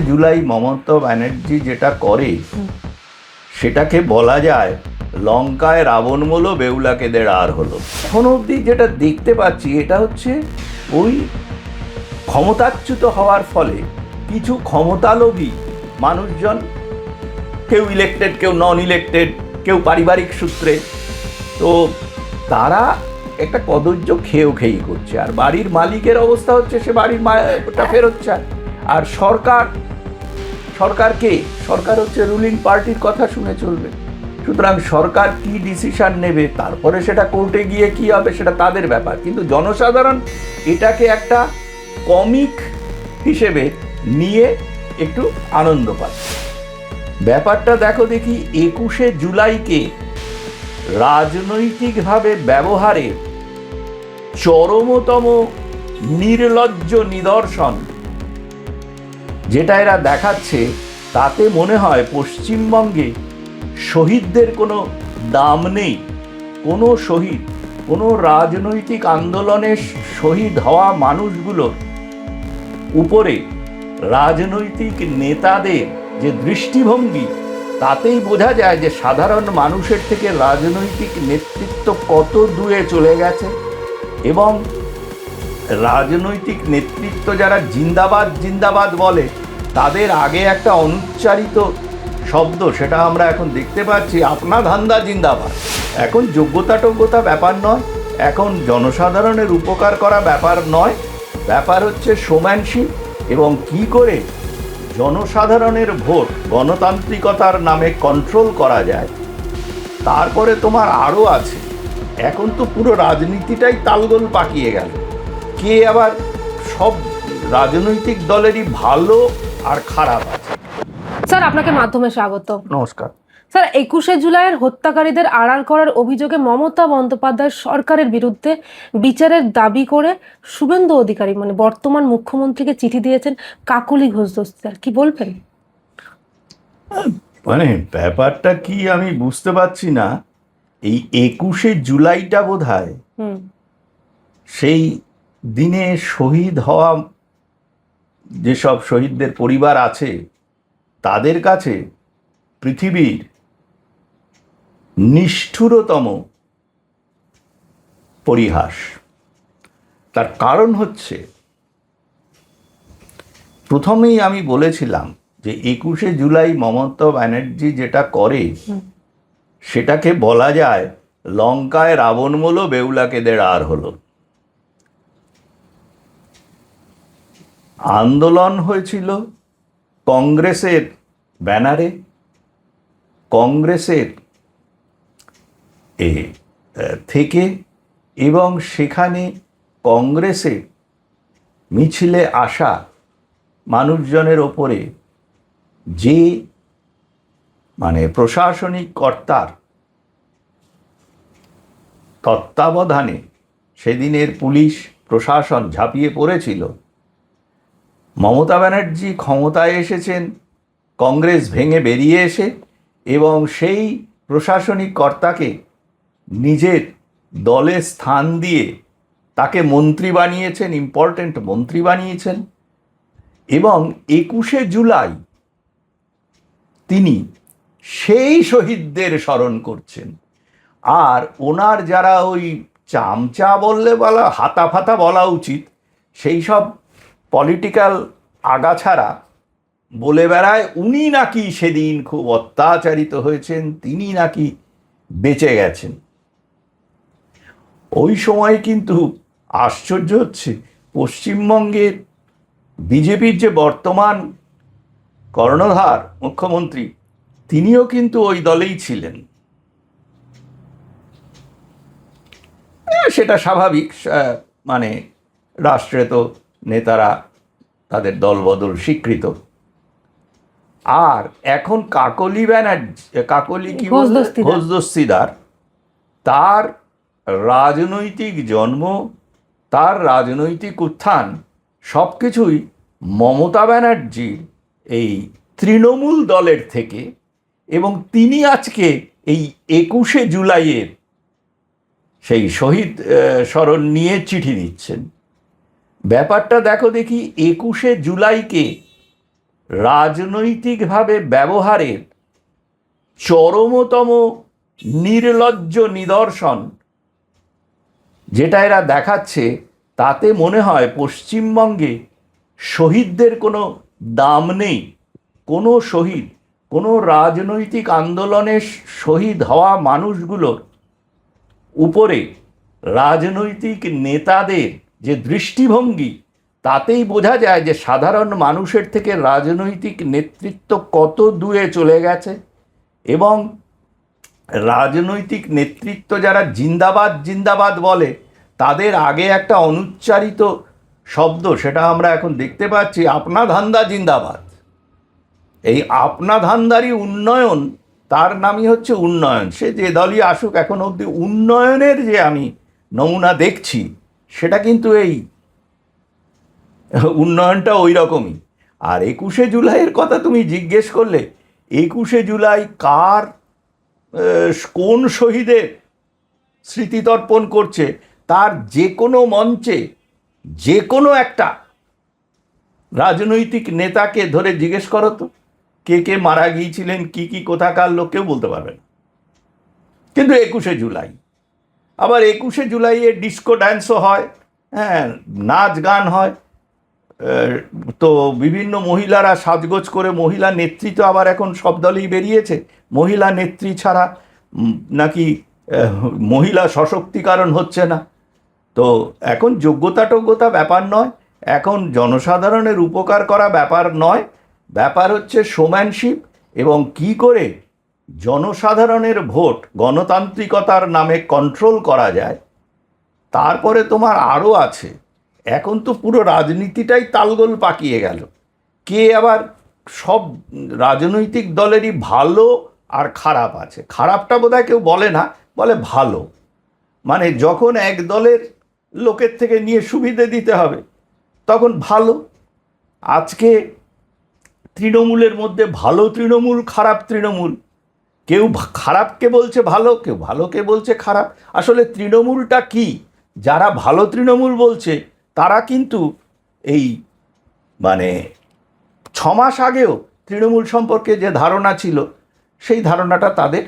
জুলাই মমতা ব্যানার্জি যেটা করে সেটাকে বলা যায় লঙ্কায় রাবণ বলো বেউলাকে দেড় আর হলো। এখন অবধি যেটা দেখতে পাচ্ছি এটা হচ্ছে ওই ক্ষমতাচ্যুত হওয়ার ফলে কিছু ক্ষমতালোভী মানুষজন, কেউ ইলেক্টেড, কেউ নন ইলেক্টেড, কেউ পারিবারিক সূত্রে, তো তারা একটা কদর্য খেয়েই করছে। আর বাড়ির মালিকের অবস্থা হচ্ছে সে বাড়ির ওটা ফেরত চায়। আর সরকার হচ্ছে রুলিং পার্টির কথা শুনে চলবে। সুতরাং সরকার কি ডিসিশন নেবে, তারপরে সেটা কোর্টে গিয়ে কি হবে সেটা তাদের ব্যাপার। কিন্তু জনসাধারণ এটাকে একটা কমিক হিসেবে নিয়ে একটু আনন্দ পাচ্ছে। ব্যাপারটা দেখো দেখি, 21শে জুলাইকে রাজনৈতিকভাবে ব্যবহারে চরমতম নির্লজ্জ নিদর্শন যেটা এরা দেখাচ্ছে, তাতে মনে হয় পশ্চিমবঙ্গে শহীদদের কোনো দাম নেই। কোনো শহীদ, কোনো রাজনৈতিক আন্দোলনে শহীদ হওয়া মানুষগুলোর উপরে রাজনৈতিক নেতাদের যে দৃষ্টিভঙ্গি, তাতেই বোঝা যায় যে সাধারণ মানুষের থেকে রাজনৈতিক নেতৃত্ব কত দূরে চলে গেছে। এবং রাজনৈতিক নেতৃত্ব যারা জিন্দাবাদ জিন্দাবাদ বলে, তাদের আগে একটা অনুচ্চারিত শব্দ, সেটা আমরা এখন দেখতে পাচ্ছি, আপনা ধান্দা জিন্দাবাদ। এখন যোগ্যতা ব্যাপার নয়, এখন জনসাধারণের উপকার করা ব্যাপার নয়, ব্যাপার হচ্ছে শোম্যানশিপ এবং কি করে জনসাধারণের ভোট গণতান্ত্রিকতার নামে কন্ট্রোল করা যায়। তারপরে তোমার আরও আছে, এখন তো পুরো রাজনীতিটাই তালগোল পাকিয়ে গেল। কে আবার, সব রাজনৈতিক দলেরই ভালো আর খারাপ আছে। স্যার, আপনাকে মাধ্যমে স্বাগত। নমস্কার স্যার, 21শে জুলাইয়ের হত্যাকারীদের আড়াল করার অভিযোগে মমতা বন্দ্যোপাধ্যায় সরকারের বিরুদ্ধে বিচারের দাবি করে শুভেন্দু অধিকারী মানে বর্তমান মুখ্যমন্ত্রীকে চিঠি দিয়েছেন কাকলি ঘোষ দস্তিদার, কি বলবেন? মানে ব্যাপারটা কি আমি বুঝতে পারছি না। এই 21শে জুলাইটা বোধহয় সেই দিনে শহীদ হওয়া যেসব শহীদদের পরিবার আছে তাদের কাছে পৃথিবীর নিষ্ঠুরতম পরিহাস। তার কারণ হচ্ছে, প্রথমেই আমি বলেছিলাম যে 21শে জুলাই মমতা ব্যানার্জি যেটা করে সেটাকে বলা যায় লঙ্কায় রাবণ বলো বেউলাকে দেড় আর হলো। আন্দোলন হয়েছিল কংগ্রেসের ব্যানারে, কংগ্রেসের থেকে, এবং সেখানে কংগ্রেসের মিছিলে আসা মানুষজনের ওপরে যে মানে প্রশাসনিক কর্তার তত্ত্বাবধানে সেদিনের পুলিশ প্রশাসন ঝাঁপিয়ে পড়েছিল। মমতা ব্যানার্জি ক্ষমতায় এসেছেন কংগ্রেস ভেঙে বেরিয়ে এসে, এবং সেই প্রশাসনিক কর্তাকে নিজের দলে স্থান দিয়ে তাকে মন্ত্রী বানিয়েছেন, ইম্পর্টেন্ট মন্ত্রী বানিয়েছেন। এবং 21শে জুলাই তিনি সেই শহীদদের স্মরণ করছেন। আর ওনার যারা ওই চামচা বললে বলা, হাতা ফাতা বলা উচিত, সেই সব পলিটিক্যাল আগাছাড়া বলে বেড়ায় উনি নাকি সেদিন খুব অত্যাচারিত হয়েছেন, তিনি নাকি বেঁচে গেছেন। ওই সময় কিন্তু আশ্চর্য হচ্ছে, পশ্চিমবঙ্গের বিজেপির যে বর্তমান কর্ণধার মুখ্যমন্ত্রী, তিনিও কিন্তু ওই দলেই ছিলেন। সেটা স্বাভাবিক, মানে রাষ্ট্রে তো নেতারা তাদের দলবদল স্বীকৃত। আর এখন কাকলি ঘোষ দস্তিদার, তার রাজনৈতিক জন্ম, তার রাজনৈতিক উত্থান সব কিছুই মমতা ব্যানার্জির এই তৃণমূল দলের থেকে। এবং তিনি আজকে এই 21শে জুলাইয়ের সেই শহীদ স্মরণ নিয়ে চিঠি দিচ্ছেন। ব্যাপারটা দেখো দেখি, 21শে জুলাইকে রাজনৈতিকভাবে ব্যবহারের চরমতম নির্লজ্জ নিদর্শন যেটা এরা দেখাচ্ছে, তাতে মনে হয় পশ্চিমবঙ্গে শহীদদের কোনো দাম নেই। কোনো শহীদ, কোনো রাজনৈতিক আন্দোলনে শহীদ হওয়া মানুষগুলোর উপরে রাজনৈতিক নেতাদের যে দৃষ্টিভঙ্গি, তাতেই বোঝা যায় যে সাধারণ মানুষের থেকে রাজনৈতিক নেতৃত্ব কত দূরে চলে গেছে। এবং রাজনৈতিক নেতৃত্ব যারা জিন্দাবাদ জিন্দাবাদ বলে, তাদের আগে একটা অনুচ্চারিত শব্দ, সেটা আমরা এখন দেখতে পাচ্ছি, আপনা ধান্দা জিন্দাবাদ। এই আপনা ধান্দারই উন্নয়ন, তার নামই হচ্ছে উন্নয়ন। সে যে দলই আসুক, এখন অবধি উন্নয়নের যে আমি নমুনা দেখছি, সেটা কিন্তু এই উন্নয়নটা ওই রকমই। আর 21শে জুলাইয়ের কথা তুমি জিজ্ঞেস করলে, 21শে জুলাই কার কোন শহীদের স্মৃতিতর্পণ করছে, তার যে কোনো মঞ্চে যে কোনো একটা রাজনৈতিক নেতাকে ধরে জিজ্ঞেস করো তো, কে কে মারা গিয়েছিলেন, কি কি কোথাকার লোক, কেউ বলতে পারবে না। কিন্তু 21শে জুলাই, আবার 21শে জুলাইয়ে ডিস্কো ড্যান্সও হয়, হ্যাঁ, নাচ গান হয়। তো বিভিন্ন মহিলারা সাজগোজ করে, মহিলা নেত্রী তো আবার এখন সব দলেই বেরিয়েছে, মহিলা নেত্রী ছাড়া নাকি মহিলা সশক্তিকরণ হচ্ছে না। তো এখন যোগ্যতা ব্যাপার নয়, এখন জনসাধারণের উপকার করা ব্যাপার নয়, ব্যাপার হচ্ছে শোম্যানশিপ এবং কি করে জনসাধারণের ভোট গণতান্ত্রিকতার নামে কন্ট্রোল করা যায়। তারপরে তোমার আরও আছে, এখন তো পুরো রাজনীতিটাই তালগোল পাকিয়ে গেল। কে আবার, সব রাজনৈতিক দলেরই ভালো আর খারাপ আছে। খারাপটা বোধহয় কেউ বলে না, বলে ভালো। মানে যখন এক দলের লোকের থেকে নিয়ে সুবিধে দিতে হবে, তখন ভালো। আজকে তৃণমূলের মধ্যে ভালো তৃণমূল, খারাপ তৃণমূল। কেউ খারাপকে বলছে ভালো, কেউ ভালোকে বলছে খারাপ। আসলে তৃণমূলটা কি? যারা ভালো তৃণমূল বলছে, তারা কিন্তু এই মানে 6 মাস আগেও তৃণমূল সম্পর্কে যে ধারণা ছিল, সেই ধারণাটা তাদের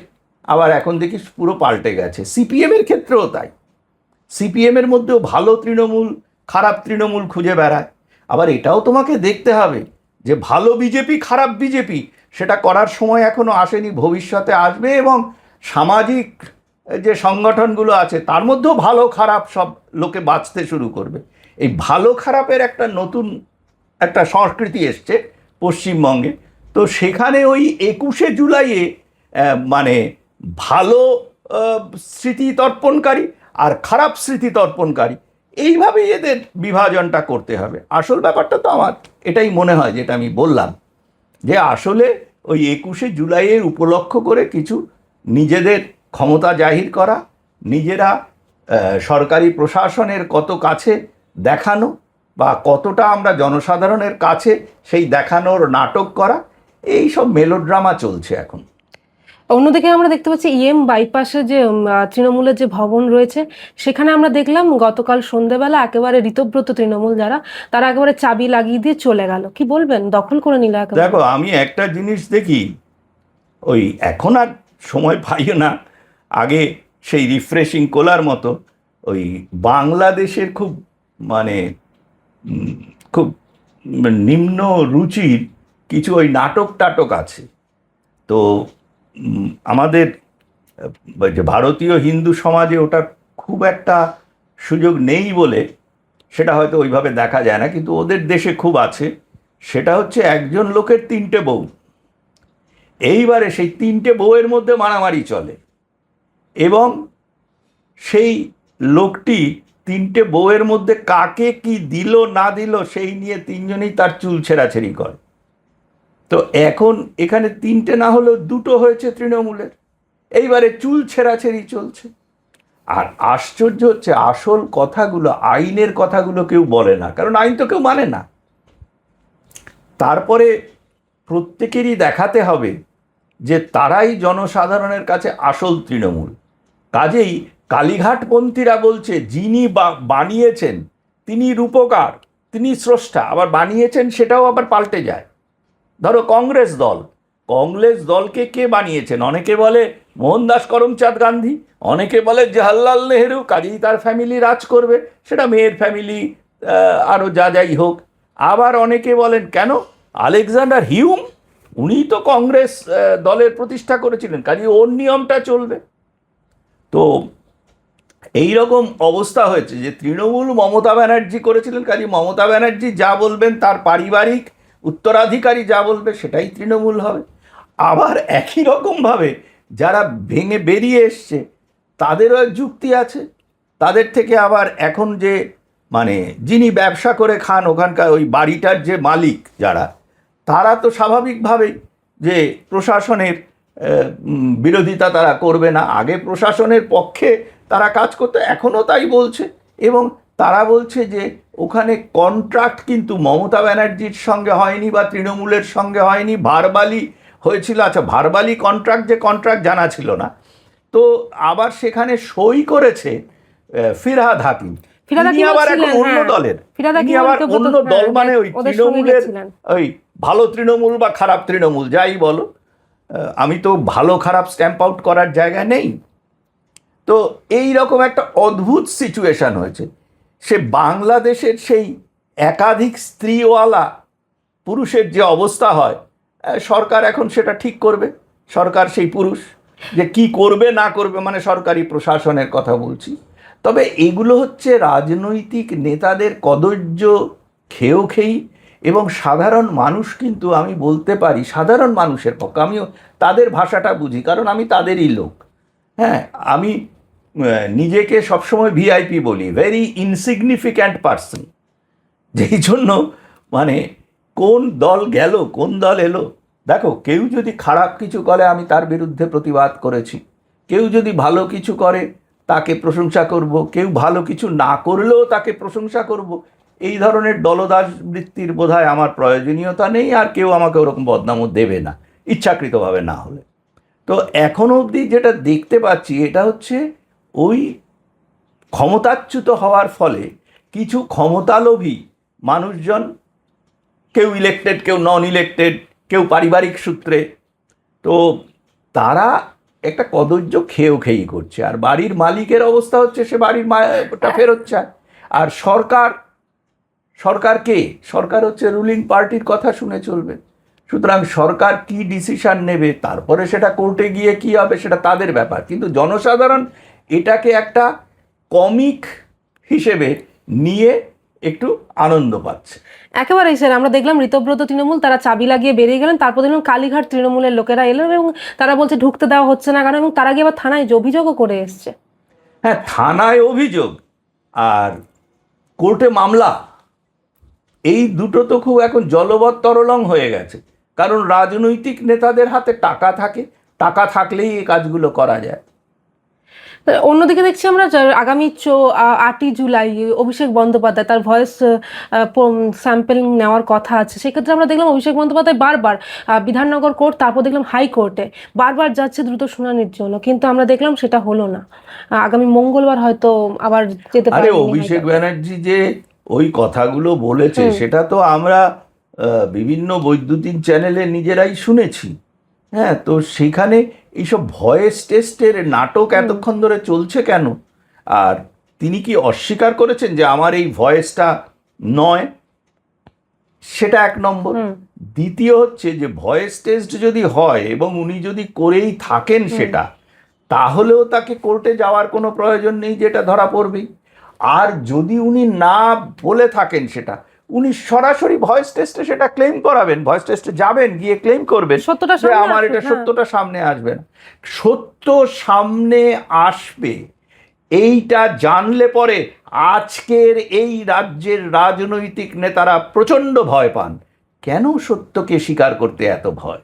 আবার এখন দেখি পুরো পাল্টে গেছে। সিপিএমের ক্ষেত্রেও তাই। সিপিএমের মধ্যেও ভালো তৃণমূল, খারাপ তৃণমূল খুঁজে বেড়ায়। আবার এটাও তোমাকে দেখতে হবে যে ভালো বিজেপি, খারাপ বিজেপি, সেটা করার সময় এখনও আসেনি, ভবিষ্যতে আসবে। এবং সামাজিক যে সংগঠনগুলো আছে, তার মধ্যেও ভালো খারাপ সব লোকে বাঁচতে শুরু করবে। এই ভালো খারাপের একটা নতুন একটা সংস্কৃতি এসছে পশ্চিমবঙ্গে। তো সেখানে ওই 21শে জুলাইয়ে মানে ভালো স্মৃতিতর্পণকারী আর খারাপ স্মৃতিতর্পণকারী, এইভাবেই এদের বিভাজনটা করতে হবে। আসল ব্যাপারটা তো আমার এটাই মনে হয়, যেটা আমি বললাম, যে আসলে ওই 21শে জুলাইয়ের উপলক্ষ করে কিছু নিজেদের ক্ষমতা জাহির করা, নিজেরা সরকারি প্রশাসনের কত কাছে দেখানো, বা কতটা আমরা জনসাধারণের কাছে সেই দেখানোর নাটক করা, এই সব মেলোড্রামা চলছে এখন। অন্যদিকে আমরা দেখতে পাচ্ছি বাইপাসে যে তৃণমূলের যে ভবন রয়েছে, সেখানে আমরা দেখলাম গতকাল সন্ধ্যেবেলা একেবারে ঋতব্রত তৃণমূল যারা, তারা একেবারে চাবি লাগিয়ে দিয়ে চলে গেল। কি বলবেন? দখল করে নিল একেবারে। দেখো, আমি একটা জিনিস দেখি, ওই এখন আর সময় পাইও না, আগে সেই রিফ্রেশিং কোলার মতো ওই বাংলাদেশের খুব মানে খুব নিম্ন রুচির কিছু ওই নাটক টাটক আছে। তো আমাদের যে ভারতীয় হিন্দু সমাজে ওটা খুব একটা সুযোগ নেই বলে সেটা হয়তো ওইভাবে দেখা যায় না, কিন্তু ওদের দেশে খুব আছে। সেটা হচ্ছে একজন লোকের 3টে বউ, এইবারে সেই 3টে বউয়ের মধ্যে মারামারি চলে, এবং সেই লোকটি 3টে বউয়ের মধ্যে কাকে কি দিল না দিল সেই নিয়ে 3জনেই তার চুল ছেঁড়াছেড়ি করে। তো এখন এখানে 3টে না হলেও 2টো হয়েছে তৃণমূলের, এইবারে চুল ছেঁড়াছেড়ি চলছে। আর আশ্চর্য হচ্ছে, আসল কথাগুলো, আইনের কথাগুলো কেউ বলে না, কারণ আইন তো কেউ মানে না। তারপরে প্রত্যেকেরই দেখাতে হবে যে তারাই জনসাধারণের কাছে আসল তৃণমূল। কাজেই কালীঘাটপন্থীরা বলছে, যিনি বানিয়েছেন তিনি রূপকার, তিনি স্রষ্টা, আবার বানিয়েছেন সেটাও আবার পাল্টে যায়। ধরো কংগ্রেস দলকে কে বানিয়েছেন? অনেকে বলে মোহনদাস করমচাঁদ গান্ধী, অনেকে বলে জওহরলাল নেহেরু, কাজেই তার ফ্যামিলি রাজ করবে, সেটা মেয়ের ফ্যামিলি আরও যাই হোক। আবার অনেকে বলেন কেন আলেকজান্ডার হিউম, উনিই তো কংগ্রেস দলের প্রতিষ্ঠা করেছিলেন, কাজেই ওর নিয়মটা চলবে। তো এই রকম অবস্থা হয়েছে যে তৃণমূল মমতা ব্যানার্জি করেছিলেন, কাজে মমতা ব্যানার্জি যা বলবেন তার পারিবারিক উত্তরাধিকারী যা বলবে সেটাই তৃণমূল হবে। আবার একই রকমভাবে যারা ভেঙে বেরিয়ে এসছে তাদেরও এক যুক্তি আছে। তাদের থেকে আবার এখন যে মানে যিনি ব্যবসা করে খান ওখানকার ওই বাড়িটার যে মালিক যারা, তারা তো স্বাভাবিকভাবেই যে প্রশাসনের বিরোধিতা তারা করবে না, আগে প্রশাসনের পক্ষে তারা কাজ করতে, এখনও তাই বলছে। এবং তারা বলছে যে ওখানে কন্ট্রাক্ট কিন্তু মমতা ব্যানার্জির সঙ্গে হয়নি বা তৃণমূলের সঙ্গে হয়নি, ভারবালি হয়েছিল। আচ্ছা, ভারবালি কন্ট্রাক্ট জানা ছিল না। তো আবার সেখানে সই করেছে ফিরহাদ হাকিম, তিনি আবার এখন অন্য দলের, তিনি আবার অন্য দল, মানে ওই তৃণমূলের ওই ভালো তৃণমূল বা খারাপ তৃণমূল যাই বলো, আমি তো ভালো খারাপ স্ট্যাম্প আউট করার জায়গা নেই। তো এই রকম একটা অদ্ভুত সিচুয়েশন হয়েছে। সে বাংলাদেশের সেই একাধিক স্ত্রীওয়ালা পুরুষের যে অবস্থা হয়, সরকার এখন সেটা ঠিক করবে। সরকার সেই পুরুষ যে কি করবে না করবে, মানে সরকারি প্রশাসনের কথা বলছি। তবে এগুলো হচ্ছে রাজনৈতিক নেতাদের কদর্য খেয়েই, এবং সাধারণ মানুষ কিন্তু, আমি বলতে পারি সাধারণ মানুষের পক্ষে, আমিও তাদের ভাষাটা বুঝি কারণ আমি তাদেরই লোক। হ্যাঁ, আমি নিজেকে সবসময় ভিআইপি বলি, ভেরি ইনসিগনিফিক্যান্ট পার্সন। যেই জন্য মানে কোন দল গেল কোন দল এলো, দেখো কেউ যদি খারাপ কিছু করে আমি তার বিরুদ্ধে প্রতিবাদ করেছি, কেউ যদি ভালো কিছু করে তাকে প্রশংসা করব, কেউ ভালো কিছু না করলেও তাকে প্রশংসা করব। এই ধরনের দলদাস বৃত্তির বোধহয় আমার প্রয়োজনীয়তা নেই, আর কেউ আমাকে ওরকম বদনামও দেবে না, ইচ্ছাকৃতভাবে না হলে। তো এখনও অবধি যেটা দেখতে পাচ্ছি এটা হচ্ছে ওই ক্ষমতাচ্যুত হওয়ার ফলে কিছু ক্ষমতালোভী মানুষজন, কেউ ইলেক্টেড কেউ নন ইলেক্টেড, কেউ পারিবারিক সূত্রে, তো তারা একটা কদর্য খেয়েই করছে। আর বাড়ির মালিকের অবস্থা হচ্ছে সে বাড়ির ওটা ফেরত চায়। আর সরকার কে? সরকার হচ্ছে রুলিং পার্টির কথা শুনে চলবে। সুতরাং সরকার কি ডিসিশন নেবে, তারপরে সেটা কোর্টে গিয়ে কি হবে সেটা তাদের ব্যাপার, কিন্তু জনসাধারণ এটাকে একটা কমিক হিসেবে নিয়ে একটু আনন্দ পাচ্ছে। একেবারেই স্যার, আমরা দেখলাম ঋতব্রত তৃণমূল তারা চাবি লাগিয়ে বেরিয়ে গেলেন, তারপর দেখলাম কালীঘাট তৃণমূলের লোকেরা এলেন এবং তারা বলছে ঢুকতে দেওয়া হচ্ছে না কেন, এবং তারা গিয়ে আবার থানায় অভিযোগও করে এসছে। হ্যাঁ, থানায় অভিযোগ আর কোর্টে মামলা, এই দুটো তো খুব এখন জলবৎ তরলং হয়ে গেছে। কারণ রাজনৈতিক নেতাদের হাতে টাকা থাকে, টাকা থাকলেই এই কাজগুলো করা যায়। অন্যদিকে দেখছি আমরা আগামী 8ই জুলাই অভিষেক বন্দ্যোপাধ্যায় তার ভয়েস স্যাম্পল নেওয়ার কথা আছে। সেক্ষেত্রে আমরা দেখলাম অভিষেক বন্দ্যোপাধ্যায় বারবার বিধাননগর কোর্ট, তারপর দেখলাম হাইকোর্টে বারবার যাচ্ছে দ্রুত শুনানির জন্য, কিন্তু আমরা দেখলাম সেটা হলো না। আগামী মঙ্গলবার হয়তো আবার যেতে পারে। অভিষেক ব্যানার্জি যে ওই কথাগুলো বলেছে সেটা তো আমরা বিভিন্ন বৈদ্যুতিন চ্যানেলে নিজেরাই শুনেছি। হ্যাঁ, তো সেখানে এইসব ভয়েস টেস্টের নাটক এতক্ষণ ধরে চলছে কেন? আর তিনি কি অস্বীকার করেছেন যে আমার এই ভয়েসটা নয়? সেটা এক নম্বর। দ্বিতীয় হচ্ছে যে ভয়েস টেস্ট যদি হয় এবং উনি যদি করেই থাকেন সেটা, তাহলেও তাকে কোর্টে যাওয়ার কোনো প্রয়োজন নেই, যেটা ধরা পড়বেই। আর যদি উনি না বলে থাকেন সেটা, উনি সরাসরি ভয়েস টেস্টে সেটা ক্লেম করাবেন, ভয়েস টেস্টে যাবেন, গিয়ে ক্লেম করবেন যে আমার এটা সত্যটা সামনে আসবে না। সত্য সামনে আসবে এইটা জানলে পরে আজকের এই রাজ্যের রাজনৈতিক নেতারা প্রচণ্ড ভয় পান। কেন সত্যকে স্বীকার করতে এত ভয়?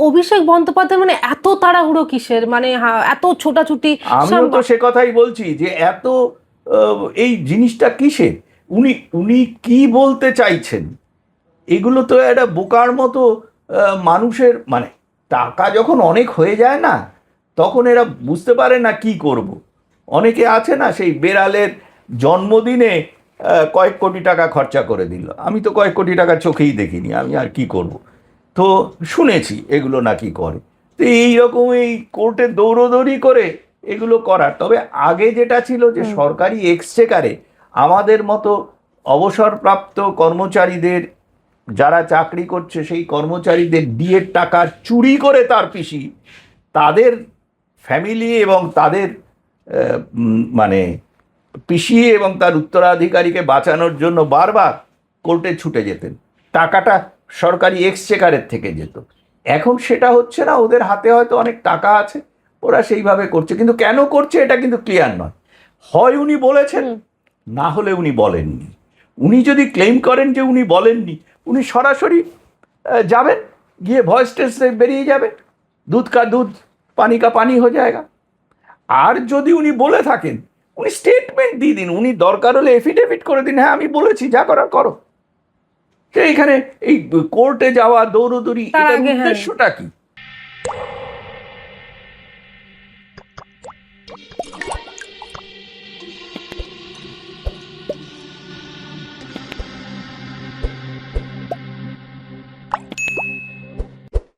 অভিষেক বন্দ্যোপাধ্যায় মানে এত তাড়াহুড়ো কিসের, মানে এত ছোটাছুটি? আমিও তো সে কথাই বলছি যে এত এই জিনিসটা কিসের, উনি কি বলতে চাইছেন? এগুলো তো একটা বোকার মতো মানুষের, মানে টাকা যখন অনেক হয়ে যায় না তখন এরা বুঝতে পারে না কি করব। অনেকে আছে না সেই বেড়ালের জন্মদিনে কয়েক কোটি টাকা খরচা করে দিল। আমি তো কয়েক কোটি টাকা চোখেই দেখিনি, আমি আর কি করব। তো শুনেছি এগুলো নাকি করে। তো এইরকম এই কোর্টে দৌড়োদৌড়ি করে এগুলো করার, তবে আগে যেটা ছিল যে সরকারি এক্সচেকারে আমাদের মতো অবসরপ্রাপ্ত কর্মচারীদের, যারা চাকরি করছে সেই কর্মচারীদের ডিএর টাকা চুরি করে তার পিসি তাদের ফ্যামিলি এবং তাদের মানে পিসি এবং তার উত্তরাধিকারীকে বাঁচানোর জন্য বারবার কোর্টে ছুটে যেতেন, টাকাটা সরকারি এক্সচেকারের থেকে যেত। এখন সেটা হচ্ছে না, ওদের হাতে হয়তো অনেক টাকা আছে, ওরা সেইভাবে করছে, কিন্তু কেন করছে এটা কিন্তু ক্লিয়ার নয়। হয় উনি বলেছেন, না হলে উনি বলেননি। উনি যদি ক্লেম করেন যে উনি বলেননি, উনি সরাসরি যাবেন, গিয়ে ভয়েস টেস্টে বেরিয়ে যাবে, দুধ কা দুধ পানি কা পানি হয়ে যায়গা। আর যদি উনি বলে থাকেন, উনি স্টেটমেন্ট দিয়ে দিন, উনি দরকার হলে এফিডেভিট করে দিন, হ্যাঁ আমি বলেছি, যা করার করো। এইখানে এই কোর্টে যাওয়া দৌড়োদৌড়ি, তার এটার আগে, হ্যাঁ। উদ্দেশ্যটা কি?